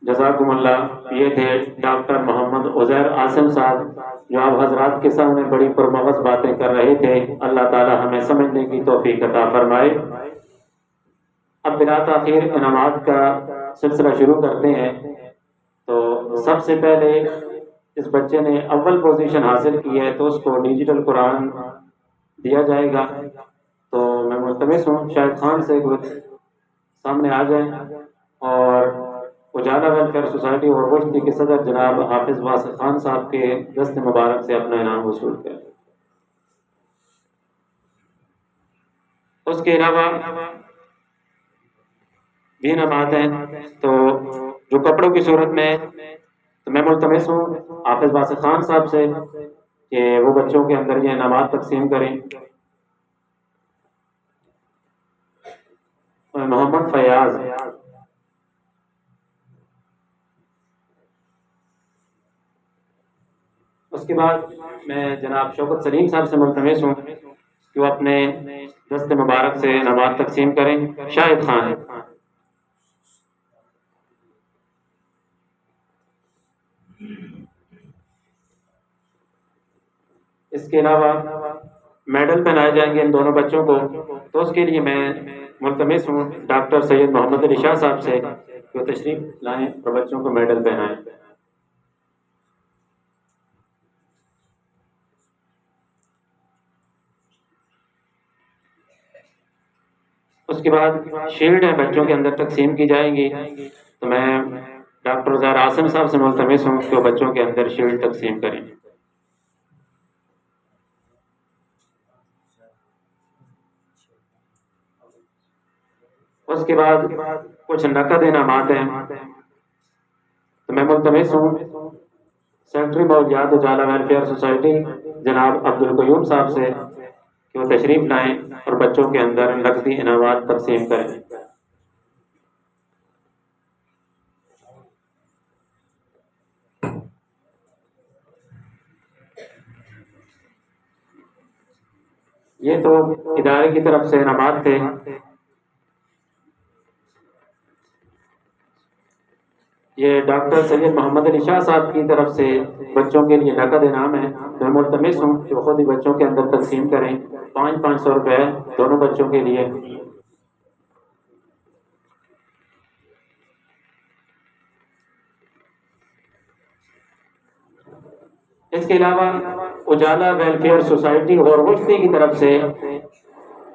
جزاکم اللہ۔ یہ تھے ڈاکٹر محمد عزیر عاصم صاحب، جو آپ حضرات کے سامنے بڑی پرمغز باتیں کر رہے تھے۔ اللہ تعالی ہمیں سمجھنے کی توفیق عطا فرمائے۔ اب بلا تاخیر انعامات کا سلسلہ شروع کرتے ہیں۔ تو سب سے پہلے اس بچے نے اول پوزیشن حاصل کی ہے، تو اس کو ڈیجیٹل قرآن دیا جائے گا۔ تو میں ملتمس ہوں شاہد خان سے سامنے آ جائیں اور اجالا ویلفیئر سوسائٹی اور وشتی کے صدر جناب حافظ واسق خان صاحب کے دست مبارک سے اپنا انعام وصول کریں۔ اس کے علاوہ بھی انعامات ہیں، تو جو کپڑوں کی صورت میں، تو میں ملتمس ہوں حافظ واسق خان صاحب سے کہ وہ بچوں کے اندر یہ انعامات تقسیم کریں۔ محمد فیاض، اس کے بعد میں جناب شوکت سلیم صاحب سے ملتمس ہوں کہ وہ اپنے دست مبارک سے انعامات تقسیم کریں۔ شاہد خان، اس کے علاوہ میڈل پہنائے جائیں گے ان دونوں بچوں کو، تو اس کے لیے میں ملتمس ہوں ڈاکٹر سید محمد علی شاہ صاحب سے کہ وہ تشریف لائیں اور بچوں کو میڈل پہنائیں۔ اس کے بعد شیلڈ ہیں بچوں کے اندر تقسیم کی جائیں گی، تو میں ڈاکٹر عزیر عاصم صاحب سے ملتمس ہوں کہ وہ بچوں کے اندر شیلڈ تقسیم کریں۔ اس کے بعد کچھ نقد انعامات ہیں، تو میں ملتمس ہوں سیکرٹری موجودات اجالا ویلفیئر سوسائٹی جناب عبدالقیوم صاحب سے کہ وہ تشریف لائیں اور بچوں کے اندر نقدی انعامات تقسیم کریں۔ یہ تو ادارے کی طرف سے انعامات تھے۔ یہ ڈاکٹر سید محمد علی شاہ صاحب کی طرف سے بچوں کے لیے نقد انعام ہے، میں ملتمس ہوں کہ خود ہی بچوں کے اندر تقسیم کریں۔ 500 روپے دونوں بچوں کے لیے۔ اس کے علاوہ اجالا ویلفیئر سوسائٹی اور وشتی کی طرف سے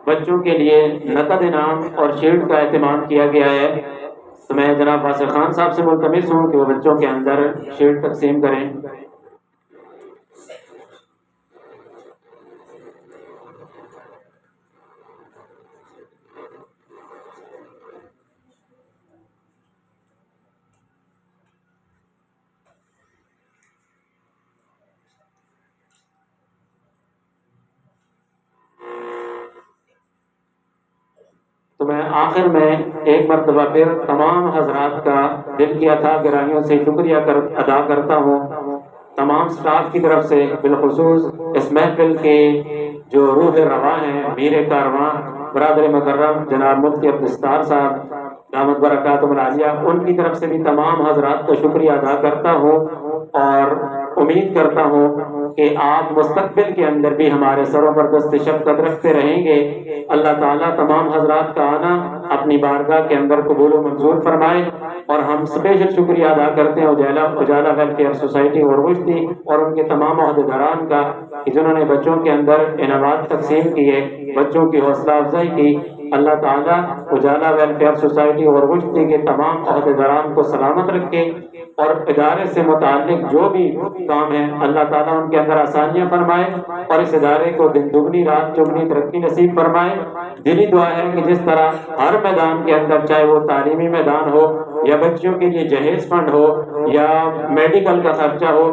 بچوں کے لیے نقد انعام اور شیلڈ کا اہتمام کیا گیا ہے، تو میں جناب واسق خان صاحب سے ملتمس ہوں کہ وہ بچوں کے اندر شیلڈ تقسیم کریں۔ تو میں آخر میں ایک مرتبہ پھر تمام حضرات کا دل کی اتھا گہرائیوں سے شکریہ ادا کرتا ہوں، تمام سٹاف کی طرف سے، بالخصوص اس محفل کے جو روح رواں ہیں، میر کارواں برادر مکرم جناب مفتی عبدالستار صاحب دامت برکاتہم العالیہ، ان کی طرف سے بھی تمام حضرات کا شکریہ ادا کرتا ہوں، اور امید کرتا ہوں کہ آپ مستقبل کے اندر بھی ہمارے سروں پر دست شفقت رکھتے رہیں گے۔ اللہ تعالیٰ تمام حضرات کا آنا اپنی بارگاہ کے اندر قبول و منظور فرمائے، اور ہم اسپیشل شکریہ ادا کرتے ہیں اجالا ویلفیئر سوسائٹی اور وشتی اور ان کے تمام عہدیداران کا کہ جنہوں نے بچوں کے اندر انعامات تقسیم کیے، بچوں کی حوصلہ افزائی کی۔ اللہ تعالیٰ اجالا ویلفیئر سوسائٹی اور وشتی کے تمام عہدیداران کو سلامت رکھے، اور ادارے سے متعلق جو بھی کام ہیں اللہ تعالیٰ ان کے اندر آسانیاں فرمائے، اور اس ادارے کو دن دگنی رات چگنی ترقی نصیب فرمائے۔ دلی دعا ہے کہ جس طرح ہر میدان کے اندر، چاہے وہ تعلیمی میدان ہو یا بچوں کے لیے جہیز فنڈ ہو یا میڈیکل کا خرچہ ہو،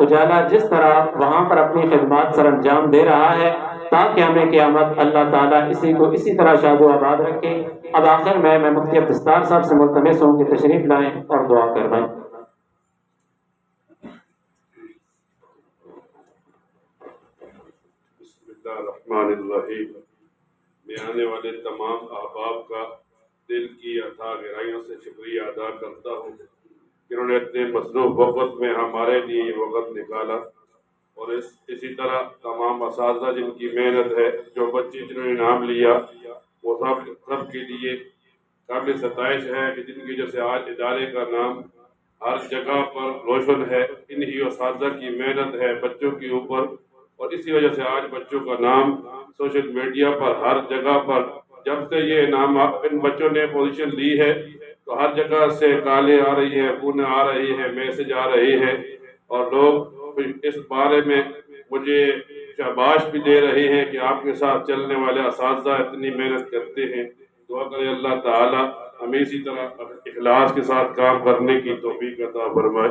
اجالا جس طرح وہاں پر اپنی خدمات سر انجام دے رہا ہے، تاکہ ہمیں قیامت اللہ تعالیٰ اسی کو اسی طرح شاد و آباد رکھے۔ اب آخر میں مفتی عبدالستار صاحب سے ملتمس ہوں کہ تشریف لائیں اور دعا کروائیں۔ بسم اللہ الرحمن الرحیم۔ میں آنے والے تمام احباب کا دل کی اتھا گہرائیوں سے شکریہ ادا کرتا ہوں جنہوں نے اتنے مصروف وقت میں ہمارے لیے یہ وقت نکالا، اور اسی طرح تمام اساتذہ جن کی محنت ہے، جو بچے جنہوں نے انعام لیا، وہ سب کے لیے قابل ستائش ہے کہ جن کی وجہ سے آج ادارے کا نام ہر جگہ پر روشن ہے، انہی اساتذہ کی محنت ہے بچوں کے اوپر، اور اسی وجہ سے آج بچوں کا نام سوشل میڈیا پر ہر جگہ پر، جب سے یہ نام ان بچوں نے پوزیشن لی ہے تو ہر جگہ سے کالیں آ رہی ہیں، فون آ رہی ہیں، میسج آ رہے ہیں، اور لوگ اس بارے میں مجھے شاباش بھی دے رہے ہیں کہ آپ کے ساتھ چلنے والے اساتذہ اتنی محنت کرتے ہیں۔ دعا کرے اللہ تعالی ہمیں اسی طرح اخلاص کے ساتھ کام کرنے کی توفیق عطا فرمائے۔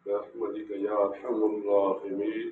برحمتک یا ارحم الراحمین۔